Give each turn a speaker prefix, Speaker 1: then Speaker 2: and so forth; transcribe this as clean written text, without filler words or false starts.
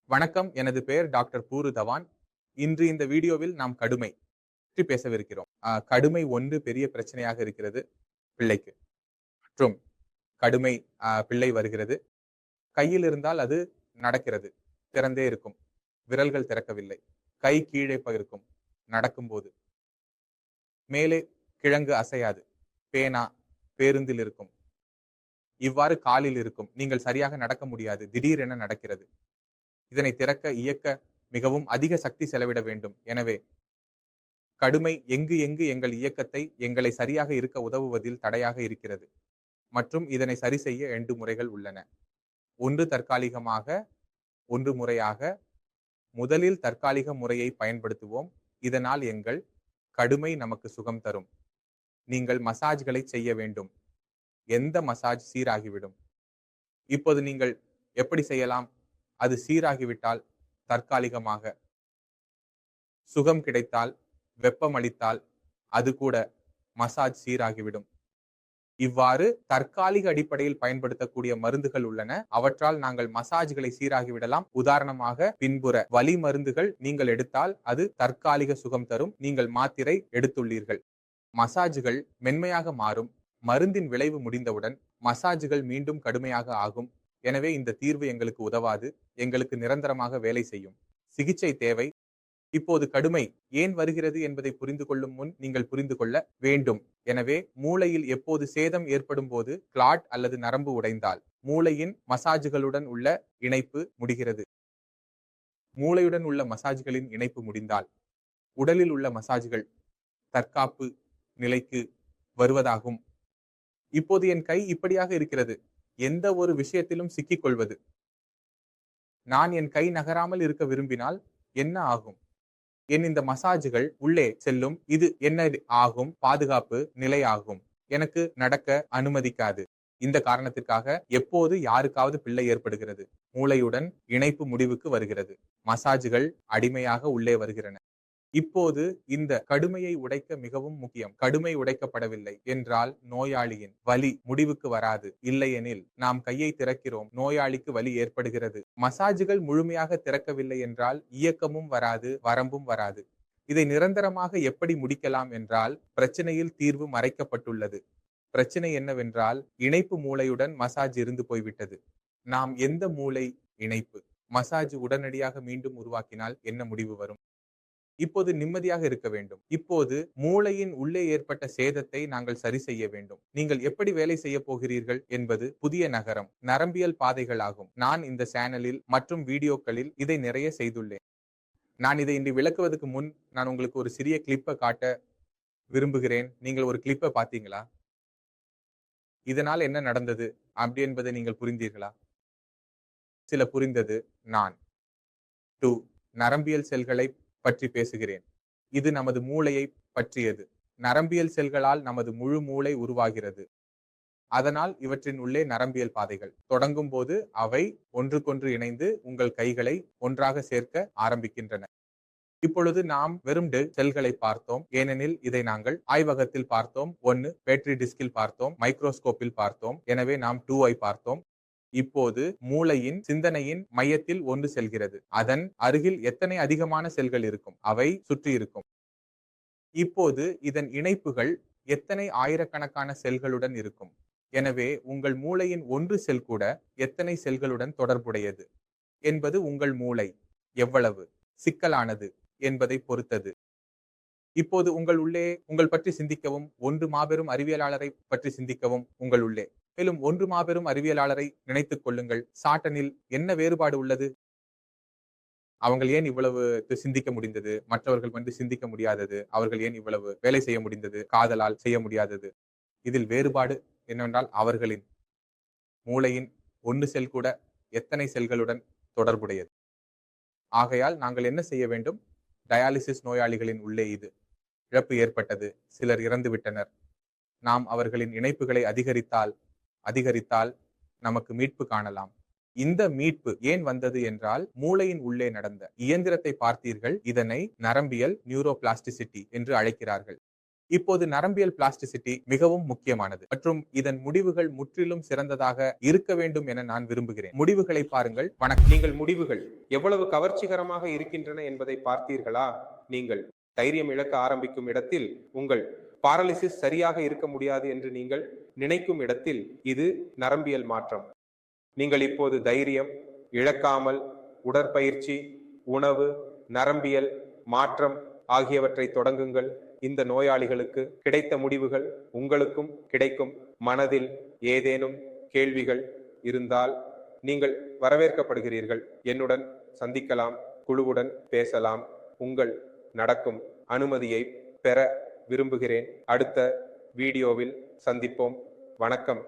Speaker 1: வணக்கம். எனது பெயர் டாக்டர் பூரு தவான். இன்று இந்த வீடியோவில் நாம் கடுமை பற்றி பேசவிருக்கிறோம். கடுமை ஒன்று பெரிய பிரச்சனையாக இருக்கிறது பிள்ளைக்கு. மற்றும் கடுமை பிள்ளை வருகிறது. கையில் இருந்தால் அது நடக்கிறது. திறந்தே இருக்கும். விரல்கள் திறக்கவில்லை. கை கீழே இருக்கும் நடக்கும்போது. மேலே கிழங்கு அசையாது. பேனா பேருந்தில் இருக்கும். இவ்வாறு காலில் இருக்கும். நீங்கள் சரியாக நடக்க முடியாது. திடீரென நடக்கிறது. இதனை திறக்க இயக்க மிகவும் அதிக சக்தி செலவிட வேண்டும். எனவே கடுமை எங்கு எங்கு எங்கள் இயக்கத்தை எங்களை சரியாக இருக்க உதவுவதில் தடையாக இருக்கிறது மற்றும் இதனை சரி செய்ய 2 முறைகள் உள்ளன. ஒன்று தற்காலிகமாக, ஒன்று முறையாக. முதலில் தற்காலிக முறையை பயன்படுத்துவோம். இதனால் எங்கள் கடுமை நமக்கு சுகம் தரும். நீங்கள் மசாஜ்களை செய்ய வேண்டும். எந்த மசாஜ் சீராகிவிடும். இப்போது நீங்கள் எப்படி செய்யலாம்? அது சீராகிவிட்டால் தற்காலிகமாக, சுகம் கிடைத்தால், வெப்பம் அளித்தால் அது கூட மசாஜ் சீராகிவிடும். இவ்வாறு தற்காலிக அடிப்படையில் பயன்படுத்தக்கூடிய மருந்துகள் உள்ளன. அவற்றால் நாங்கள் மசாஜ்களை சீராகிவிடலாம். உதாரணமாக பின்புற வலி மருந்துகள் நீங்கள் எடுத்தால் அது தற்காலிக சுகம் தரும். நீங்கள் மாத்திரை எடுத்துள்ளீர்கள். மசாஜ்கள் மென்மையாக மாறும். மருந்தின் விளைவு முடிந்தவுடன் மசாஜ்கள் மீண்டும் கடுமையாக ஆகும். எனவே இந்த தீர்வு எங்களுக்கு உதவாது. எங்களுக்கு நிரந்தரமாக வேலை செய்யும். சிகிச்சை தேவை. இப்போது கடுமை ஏன் வருகிறது என்பதை புரிந்து கொள்ளும் முன் நீங்கள் புரிந்து கொள்ள வேண்டும். எனவே மூளையில் எப்போது சேதம் ஏற்படும் போது கிளாட் அல்லது நரம்பு உடைந்தால் மூளையின் மசாஜ்களுடன் உள்ள இணைப்பு முடிகிறது. மூளையுடன் உள்ள மசாஜ்களின் இணைப்பு முடிந்தால் உடலில் உள்ள மசாஜ்கள் தற்காப்பு நிலைக்கு வருவதாகும். இப்போது என் கை இப்படியாக இருக்கிறது. எந்த ஒரு விஷயத்திலும் சிக்கிக் கொள்வது. நான் என் கை நகராமல் இருக்க விரும்பினால் என்ன ஆகும்? என் இந்த மசாஜ்கள் உள்ளே செல்லும். இது என்ன ஆகும்? பாதுகாப்பு நிலை ஆகும். எனக்கு நடக்க அனுமதிக்காது. இந்த காரணத்திற்காக எப்போது யாருக்காவது பிள்ளை ஏற்படுகிறது, மூளையுடன் இணைப்பு முடிவுக்கு வருகிறது. மசாஜ்கள் அடிமையாக உள்ளே வருகிறன. இப்போது இந்த கடுமையை உடைக்க மிகவும் முக்கியம். கடுமை உடைக்கப்படவில்லை என்றால் நோயாளியின் வலி முடிவுக்கு வராது. இல்லையெனில் நாம் கையை திறக்கிறோம், நோயாளிக்கு வலி ஏற்படுகிறது. மசாஜ்கள் முழுமையாக திறக்கவில்லை என்றால் இயக்கமும் வராது, வரம்பும் வராது. இதை நிரந்தரமாக எப்படி முடிக்கலாம் என்றால் பிரச்சனையில் தீர்வு மறைக்கப்பட்டுள்ளது. பிரச்சனை என்னவென்றால் இணைப்பு மூளையுடன் மசாஜ் இருந்து போய்விட்டது. நாம் எந்த மூளை இணைப்பு மசாஜ் உடனடியாக மீண்டும் உருவாக்கினால் என்ன முடிவு வரும்? இப்போது நிம்மதியாக இருக்க வேண்டும். இப்போது மூளையின் உள்ளே ஏற்பட்ட சேதத்தை நாங்கள் சரி செய்ய வேண்டும். நீங்கள் எப்படி வேலை செய்ய போகிறீர்கள் என்பது புதிய நகரம், நரம்பியல் பாதைகள் ஆகும். நான் இந்த சேனலில் மற்றும் வீடியோக்களில் இதை நிறைய செய்துள்ளேன். நான் இதை இன்று விளக்குவதற்கு முன் நான் உங்களுக்கு ஒரு சிறிய கிளிப்பை காட்ட விரும்புகிறேன். நீங்கள் ஒரு கிளிப்பை பார்த்தீங்களா? இதனால் என்ன நடந்தது அப்படி என்பதை நீங்கள் புரிந்தீர்களா? சில புரிந்தது. நான் 2 நரம்பியல் செல்களை பற்றி பேசுகிறேன். இது நமது மூளையை பற்றியது. நரம்பியல் செல்களால் நமது முழு மூளை உருவாகிறது. அதனால் இவற்றின் உள்ளே நரம்பியல் பாதைகள் தொடங்கும் போது அவை ஒன்றுக்கொன்று இணைந்து உங்கள் கைகளை ஒன்றாக சேர்க்க ஆரம்பிக்கின்றன. இப்பொழுது நாம் வெறும் செல்களை பார்த்தோம். ஏனெனில் இதை நாங்கள் ஆய்வகத்தில் பார்த்தோம். 1 பேட்டரி டிஸ்கில் பார்த்தோம், மைக்ரோஸ்கோப்பில் பார்த்தோம். எனவே நாம் 2ஐ பார்த்தோம். இப்போது மூளையின் சிந்தனையின் மையத்தில் ஒன்று செல்கிறது. அதன் அருகில் எத்தனை அதிகமான செல்கள் இருக்கும்? அவை சுற்றி இருக்கும். இப்போது இதன் இணைப்புகள் எத்தனை ஆயிரக்கணக்கான செல்களுடன் இருக்கும்? எனவே உங்கள் மூளையின் ஒரு செல் கூட எத்தனை செல்களுடன் தொடர்புடையது என்பது உங்கள் மூளை எவ்வளவு சிக்கலானது என்பதை பொறுத்தது. இப்போது உங்கள் உள்ளே உங்கள் பற்றி சிந்திக்கவும், ஒன்று மாபெரும் அறிவியலாளரை பற்றி சிந்திக்கவும் உங்கள் உள்ளே. மேலும் ஒன்று மாபெரும் அறிவியலாளரை நினைத்துக் கொள்ளுங்கள். சாட்டனில் என்ன வேறுபாடு உள்ளது? அவர்கள் ஏன் இவ்வளவு சிந்திக்க முடிந்தது? மற்றவர்கள் வந்து சிந்திக்க முடியாதது? அவர்கள் ஏன் இவ்வளவு வேலை செய்ய முடிந்தது? காதலால் செய்ய முடியாதது? இதில் வேறுபாடு என்னவென்றால் அவர்களின் மூளையின் ஒன்று செல் கூட எத்தனை செல்களுடன் தொடர்புடையது. ஆகையால் நாங்கள் என்ன செய்ய வேண்டும்? டயாலிசிஸ் நோயாளிகளின் உள்ளே இது இழப்பு ஏற்பட்டது. சிலர் இறந்து விட்டனர். நாம் அவர்களின் இணைப்புகளை அதிகரித்தால் நமக்கு மீட்பு காணலாம். இந்த மீட்பு ஏன் வந்தது என்றால் மூளையின் உள்ளே நடந்த இயந்திரத்தை பார்த்தீர்கள். இதனை நரம்பியல் நியூரோபிளாஸ்டிசிட்டி என்று அழைக்கிறார்கள். இப்போது நரம்பியல் பிளாஸ்டிசிட்டி மிகவும் முக்கியமானது மற்றும் இதன் முடிவுகள் முற்றிலும் சிறந்ததாக இருக்க வேண்டும் என நான் விரும்புகிறேன். முடிவுகளை பாருங்கள். வணக்கம்.
Speaker 2: நீங்கள் முடிவுகள் எவ்வளவு கவர்ச்சிகரமாக இருக்கின்றன என்பதை பார்த்தீர்களா? நீங்கள் தைரியம் இழக்க ஆரம்பிக்கும் இடத்தில், உங்கள் பாராலிசிஸ் சரியாக இருக்க முடியாது என்று நீங்கள் நினைக்கும் இடத்தில் இது நரம்பியல் மாற்றம். நீங்கள் இப்போது தைரியம் இழக்காமல் உடற்பயிற்சி, உணவு, நரம்பியல் மாற்றம் ஆகியவற்றை தொடங்குங்கள். இந்த நோயாளிகளுக்கு கிடைத்த முடிவுகள் உங்களுக்கும் கிடைக்கும். மனதில் ஏதேனும் கேள்விகள் இருந்தால் நீங்கள் வரவேற்கப்படுகிறீர்கள். என்னுடன் சந்திக்கலாம், குழுவுடன் பேசலாம். உங்கள் நடக்கும் அனுமதியை பெற விரும்புகிறேன். அடுத்த வீடியோவில் சந்திப்போம். வணக்கம்.